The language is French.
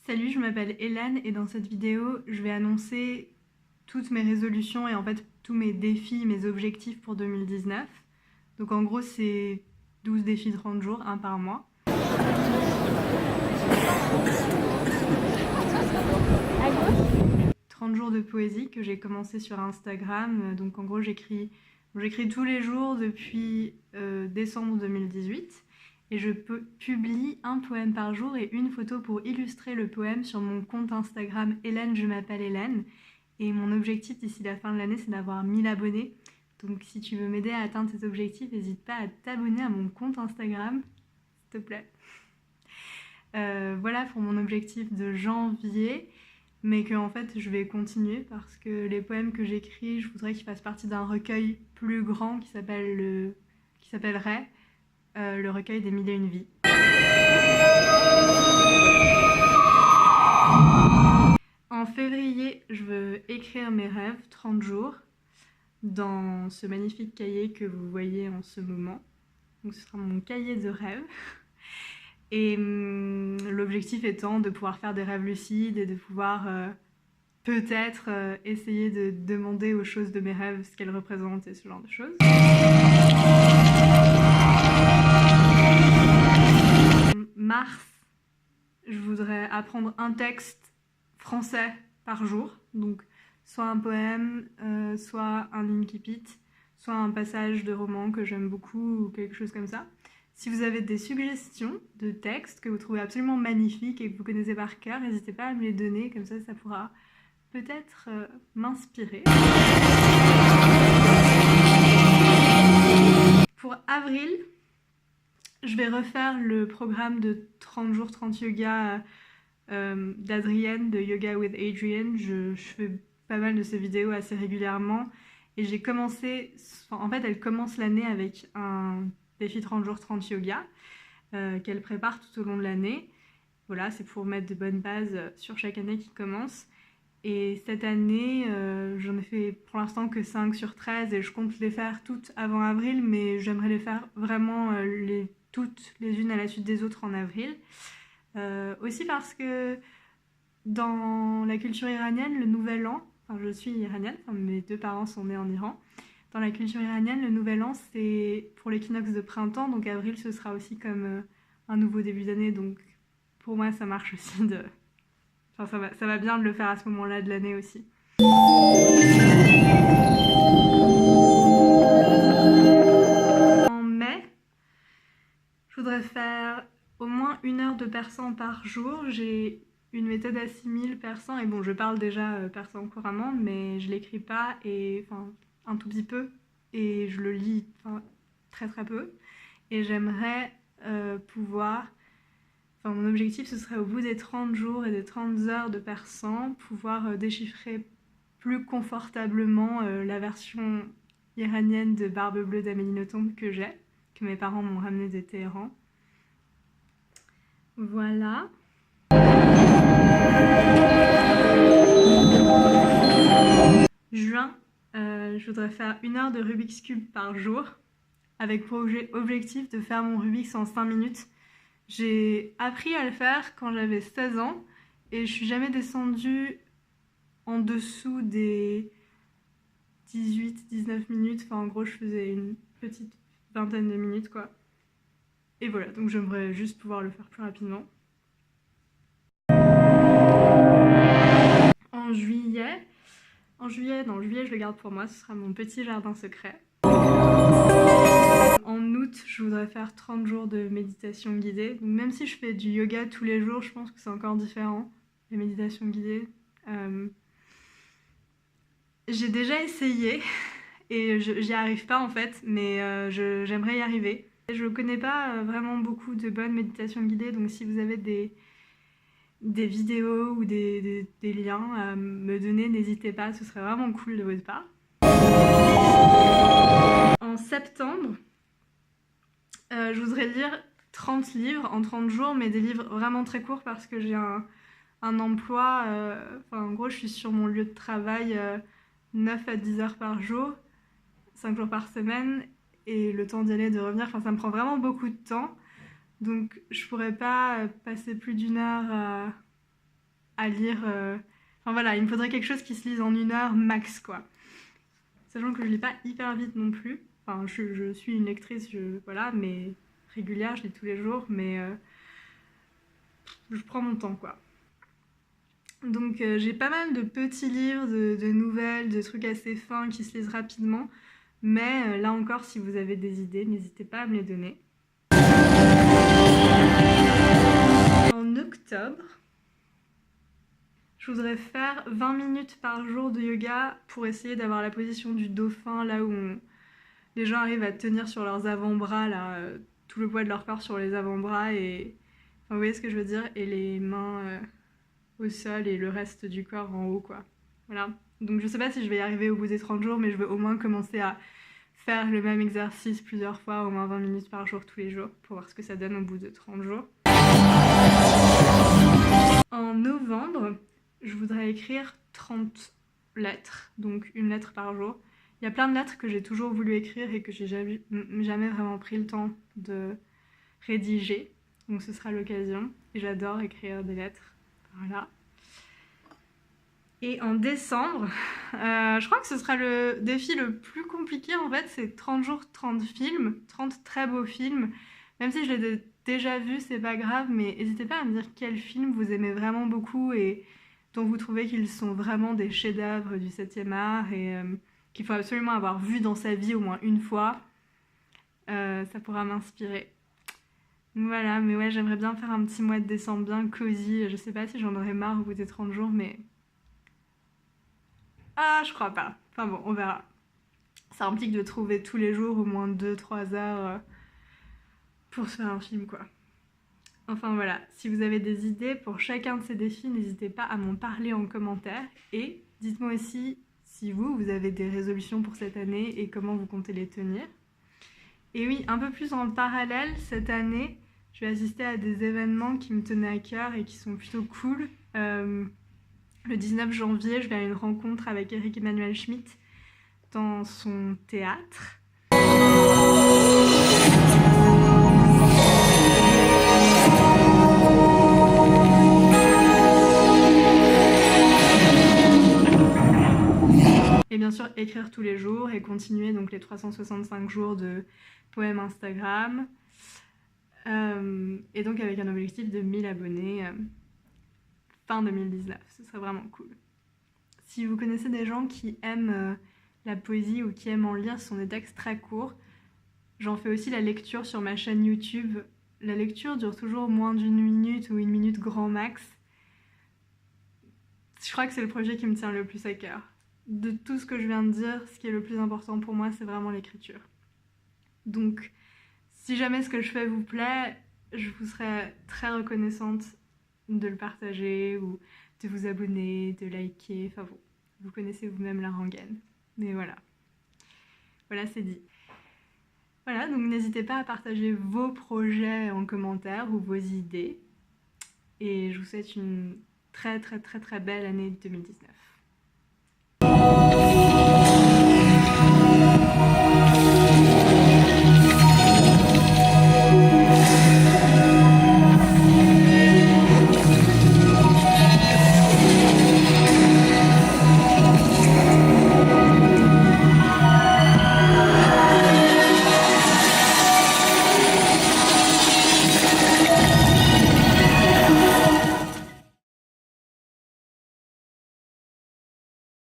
Salut, je m'appelle Hélène et dans cette vidéo, je vais annoncer toutes mes résolutions et en fait tous mes défis, mes objectifs pour 2019. Donc en gros, c'est 12 défis de 30 jours, un par mois. À gauche. 30 jours de poésie que j'ai commencé sur Instagram. Donc en gros, j'écris tous les jours depuis décembre 2018. Et je publie un poème par jour et une photo pour illustrer le poème sur mon compte Instagram Hélène, je m'appelle Hélène. Et mon objectif d'ici la fin de l'année, c'est d'avoir 1000 abonnés. Donc si tu veux m'aider à atteindre cet objectif, n'hésite pas à t'abonner à mon compte Instagram, s'il te plaît. Voilà pour mon objectif de janvier, mais que en fait je vais continuer parce que les poèmes que j'écris, je voudrais qu'ils fassent partie d'un recueil plus grand qui s'appellerait le recueil des 1001 vies. En février, je veux écrire mes rêves, 30 jours, dans ce magnifique cahier que vous voyez en ce moment. Donc ce sera mon cahier de rêves. Et l'objectif étant de pouvoir faire des rêves lucides et de pouvoir peut-être essayer de demander aux choses de mes rêves ce qu'elles représentent et ce genre de choses. Mars, je voudrais apprendre un texte français par jour, donc soit un poème, soit un incipit, soit un passage de roman que j'aime beaucoup ou quelque chose comme ça. Si vous avez des suggestions de textes que vous trouvez absolument magnifiques et que vous connaissez par cœur, n'hésitez pas à me les donner, comme ça pourra peut-être m'inspirer. Pour avril, je vais refaire le programme de 30 jours 30 yoga d'Adrienne de Yoga with Adrienne. Je fais pas mal de ces vidéos assez régulièrement et j'ai commencé, en fait elle commence l'année avec un défi 30 jours 30 yoga qu'elle prépare tout au long de l'année. Voilà, c'est pour mettre de bonnes bases sur chaque année qui commence. Et cette année, j'en ai fait pour l'instant que 5 sur 13 et je compte les faire toutes avant avril, mais j'aimerais les faire vraiment toutes les unes à la suite des autres en avril. Aussi parce que dans la culture iranienne, le nouvel an, enfin je suis iranienne, enfin, mes deux parents sont nés en Iran. Dans la culture iranienne, le nouvel an c'est pour l'équinoxe de printemps, donc avril ce sera aussi comme un nouveau début d'année, donc pour moi ça marche aussi de... Enfin, ça va bien de le faire à ce moment-là de l'année aussi. En mai, je voudrais faire au moins 1 heure de persan par jour. J'ai une méthode à 6000 persans et bon, je parle déjà persan couramment, mais je l'écris pas et enfin un tout petit peu et je le lis très très peu. Et j'aimerais pouvoir... Enfin, mon objectif, ce serait au bout des 30 jours et des 30 heures de persan, pouvoir déchiffrer plus confortablement la version iranienne de Barbe Bleue d'Amélie Nothomb que j'ai, que mes parents m'ont ramené de Téhéran. Voilà. Juin, je voudrais faire 1 heure de Rubik's Cube par jour, avec pour objectif de faire mon Rubik's en 5 minutes. J'ai appris à le faire quand j'avais 16 ans et je suis jamais descendue en dessous des 18-19 minutes. Enfin, en gros, je faisais une petite vingtaine de minutes, quoi. Et voilà, donc j'aimerais juste pouvoir le faire plus rapidement. En juillet, je le garde pour moi, ce sera mon petit jardin secret. En août, je voudrais faire 30 jours de méditation guidée. Donc même si je fais du yoga tous les jours, je pense que c'est encore différent, la méditation guidée. J'ai déjà essayé et j'y arrive pas en fait, mais j'aimerais y arriver. Je connais pas vraiment beaucoup de bonnes méditations guidées, donc si vous avez des vidéos ou des liens à me donner, n'hésitez pas, ce serait vraiment cool de votre part. En septembre, je voudrais lire 30 livres en 30 jours, mais des livres vraiment très courts parce que j'ai un emploi, en gros je suis sur mon lieu de travail 9 à 10 heures par jour, 5 jours par semaine, et le temps d'y aller et de revenir, ça me prend vraiment beaucoup de temps, donc je pourrais pas passer plus d'1 heure à lire. Enfin voilà, il me faudrait quelque chose qui se lise en 1 heure max, quoi. Sachant que je lis pas hyper vite non plus. Enfin, je suis une lectrice, voilà, mais régulière, je lis tous les jours, mais je prends mon temps, quoi. Donc j'ai pas mal de petits livres, de nouvelles, de trucs assez fins qui se lisent rapidement. Mais là encore, si vous avez des idées, n'hésitez pas à me les donner. En octobre, je voudrais faire 20 minutes par jour de yoga pour essayer d'avoir la position du dauphin, là où les gens arrivent à tenir sur leurs avant-bras, là, tout le poids de leur corps sur les avant-bras, et enfin, vous voyez ce que je veux dire, et les mains au sol et le reste du corps en haut, quoi. Voilà. Donc je sais pas si je vais y arriver au bout des 30 jours, mais je veux au moins commencer à faire le même exercice plusieurs fois, au moins 20 minutes par jour tous les jours, pour voir ce que ça donne au bout de 30 jours. En novembre, je voudrais écrire 30 lettres, donc 1 lettre par jour. Il y a plein de lettres que j'ai toujours voulu écrire et que j'ai jamais vraiment pris le temps de rédiger, donc ce sera l'occasion. Et j'adore écrire des lettres, voilà. Et en décembre, je crois que ce sera le défi le plus compliqué en fait, c'est 30 jours, 30 films, 30 très beaux films. Même si je l'ai déjà vu, c'est pas grave, mais n'hésitez pas à me dire quels films vous aimez vraiment beaucoup et dont vous trouvez qu'ils sont vraiment des chefs-d'œuvre du 7e art et qu'il faut absolument avoir vu dans sa vie au moins une fois. Ça pourra m'inspirer. Voilà, mais ouais, j'aimerais bien faire un petit mois de décembre bien cosy. Je sais pas si j'en aurai marre au bout des 30 jours, mais... Ah, je crois pas. Enfin bon, on verra. Ça implique de trouver tous les jours au moins 2-3 heures pour se faire un film, quoi. Enfin voilà, si vous avez des idées pour chacun de ces défis, n'hésitez pas à m'en parler en commentaire. Et dites-moi aussi si vous avez des résolutions pour cette année et comment vous comptez les tenir. Et oui, un peu plus en parallèle, cette année, je vais assister à des événements qui me tenaient à cœur et qui sont plutôt cool. Le 19 janvier, je vais à une rencontre avec Eric Emmanuel Schmitt dans son théâtre. Et bien sûr, écrire tous les jours et continuer donc les 365 jours de poèmes Instagram. Et donc avec un objectif de 1000 abonnés fin 2019, ce serait vraiment cool. Si vous connaissez des gens qui aiment la poésie ou qui aiment en lire, ce sont des textes très courts. J'en fais aussi la lecture sur ma chaîne YouTube. La lecture dure toujours moins d'1 minute ou 1 minute grand max. Je crois que c'est le projet qui me tient le plus à cœur. De tout ce que je viens de dire, ce qui est le plus important pour moi, c'est vraiment l'écriture. Donc, si jamais ce que je fais vous plaît, je vous serais très reconnaissante de le partager ou de vous abonner, de liker, enfin bon, vous connaissez vous-même la rengaine. Mais voilà. Voilà, c'est dit. Voilà, donc n'hésitez pas à partager vos projets en commentaire ou vos idées. Et je vous souhaite une très belle année 2019.